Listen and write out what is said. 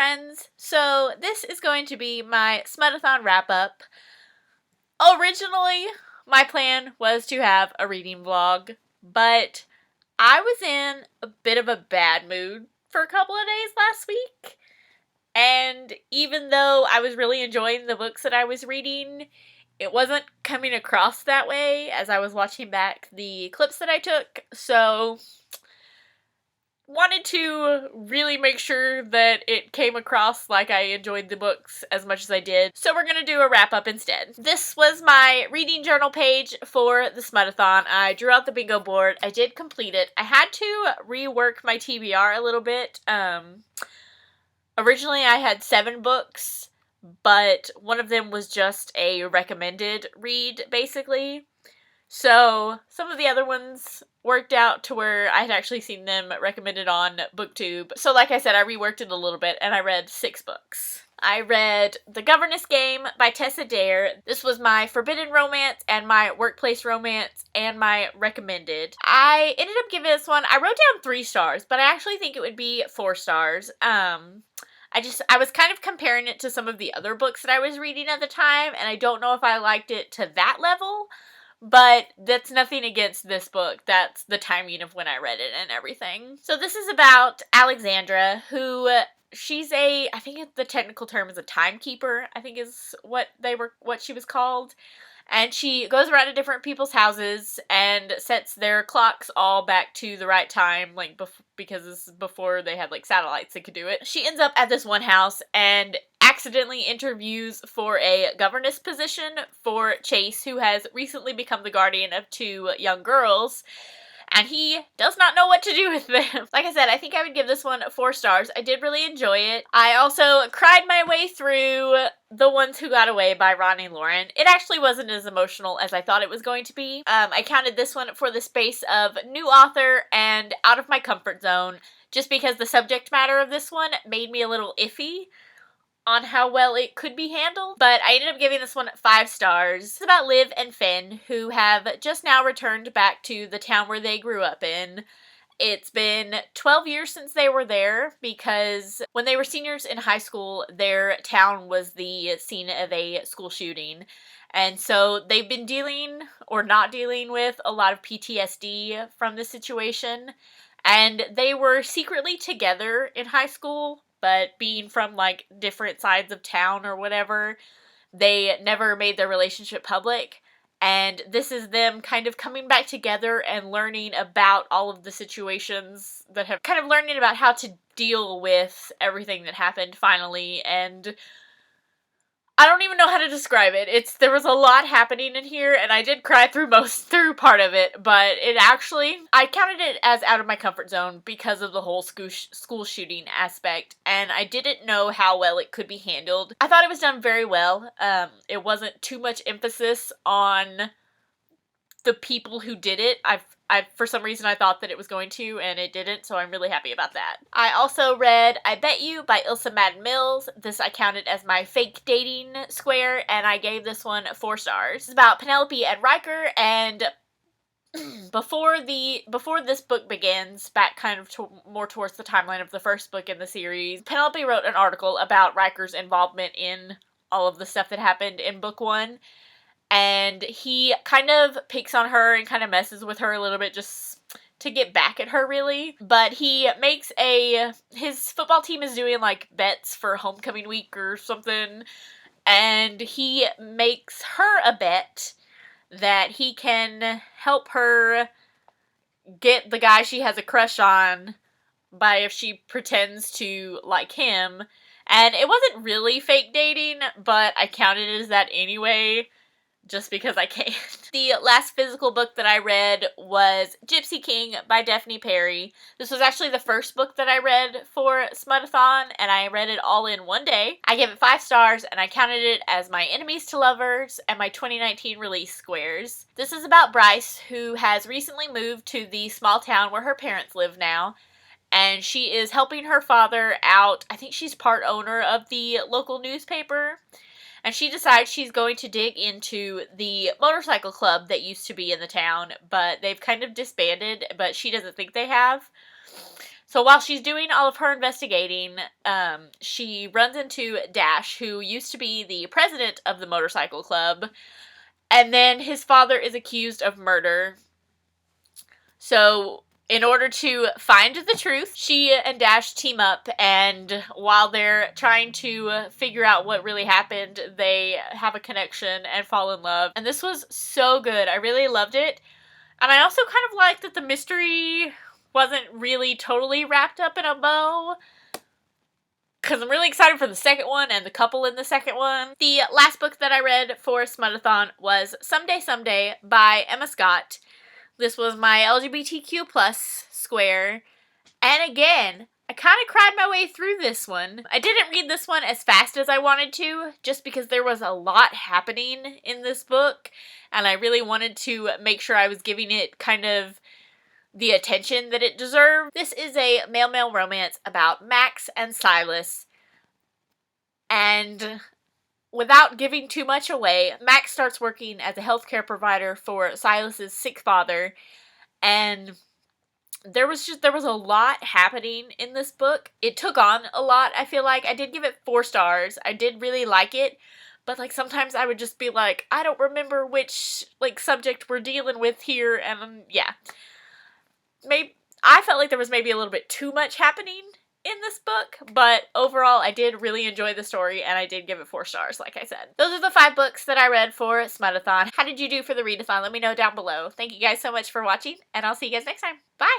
friends. So this is going to be my Smutathon Wrap Up. Originally, my plan was to have a reading vlog, but I was in a bit of a bad mood for a couple of days last week. And even though I was really enjoying the books that I was reading, it wasn't coming across that way as I was watching back the clips that I took. So wanted to really make sure that it came across like I enjoyed the books as much as I did. So we're going to do a wrap up instead. This was my reading journal page for the Smutathon. I drew out the bingo board. I did complete it. I had to rework my TBR a little bit. Originally I had 7 books, but one of them was just a recommended read, basically. So some of the other ones worked out to where I had actually seen them recommended on BookTube. So like I said, I reworked it a little bit and I read 6 books. I read The Governess Game by Tessa Dare. This was my forbidden romance and my workplace romance and my recommended. I ended up giving this one, I wrote down 3 stars, but I actually think it would be 4 stars. I was kind of comparing it to some of the other books that I was reading at the time, and I don't know if I liked it to that level. But that's nothing against this book. That's the timing of when I read it and everything. So this is about Alexandra, who she's I think the technical term is a timekeeper, I think is what she was called. And she goes around to different people's houses and sets their clocks all back to the right time, like because this is before they had like satellites that could do it. She ends up at this one house and accidentally interviews for a governess position for Chase, who has recently become the guardian of 2 young girls. And he does not know what to do with them. Like I said, I think I would give this one 4 stars. I did really enjoy it. I also cried my way through The Ones Who Got Away by Ronnie Lauren. It actually wasn't as emotional as I thought it was going to be. I counted this one for the space of new author and out of my comfort zone, just because the subject matter of this one made me a little iffy on how well it could be handled, but I ended up giving this one 5 stars. It's about Liv and Finn, who have just now returned back to the town where they grew up in. It's been 12 years since they were there, because when they were seniors in high school, their town was the scene of a school shooting. And so they've been dealing, or not dealing with, a lot of PTSD from the situation. And they were secretly together in high school, but being from, like, different sides of town or whatever, they never made their relationship public. And this is them kind of coming back together and learning about all of the situations that have kind of learning about how to deal with everything that happened finally. And I don't even know how to describe it. There was a lot happening in here, and I did cry through part of it, but I counted it as out of my comfort zone because of the whole school shooting aspect, and I didn't know how well it could be handled. I thought it was done very well. It wasn't too much emphasis on the people who did it. For some reason I thought that it was going to, and it didn't, so I'm really happy about that. I also read I Bet You by Elsa Madden Mills. This I counted as my fake dating square, and I gave this one 4 stars. It's about Penelope and Riker, and before this book begins, back kind of more towards the timeline of the first book in the series, Penelope wrote an article about Riker's involvement in all of the stuff that happened in book 1. And he kind of picks on her and kind of messes with her a little bit just to get back at her, really. But he makes his football team is doing, like, bets for homecoming week or something. And he makes her a bet that he can help her get the guy she has a crush on by if she pretends to like him. And it wasn't really fake dating, but I counted it as that anyway, just because I can. The last physical book that I read was Gypsy King by Daphne Perry. This was actually the first book that I read for Smutathon, and I read it all in one day. I gave it 5 stars, and I counted it as my enemies to lovers and my 2019 release squares. This is about Bryce, who has recently moved to the small town where her parents live now, and she is helping her father out. I think she's part owner of the local newspaper. And she decides she's going to dig into the motorcycle club that used to be in the town, but they've kind of disbanded, but she doesn't think they have. So while she's doing all of her investigating, she runs into Dash, who used to be the president of the motorcycle club, and then his father is accused of murder. So in order to find the truth, she and Dash team up, and while they're trying to figure out what really happened, they have a connection and fall in love. And this was so good. I really loved it. And I also kind of liked that the mystery wasn't really totally wrapped up in a bow, because I'm really excited for the second one and the couple in the second one. The last book that I read for Smutathon was Someday Someday by Emma Scott. This was my LGBTQ plus square. And again, I kind of cried my way through this one. I didn't read this one as fast as I wanted to, just because there was a lot happening in this book, and I really wanted to make sure I was giving it kind of the attention that it deserved. This is a male-male romance about Max and Silas, and without giving too much away, Max starts working as a healthcare provider for Silas's sick father, and there was a lot happening in this book. It took on a lot, I feel like. I did give it 4 stars. I did really like it, but like sometimes I would just be like, I don't remember which like subject we're dealing with here, and yeah. Maybe I felt like there was maybe a little bit too much happening in this book, but overall I did really enjoy the story, and I did give it 4 stars, like I said. Those are the 5 books that I read for Smutathon. How did you do for the readathon? Let me know down below. Thank you guys so much for watching, and I'll see you guys next time. Bye!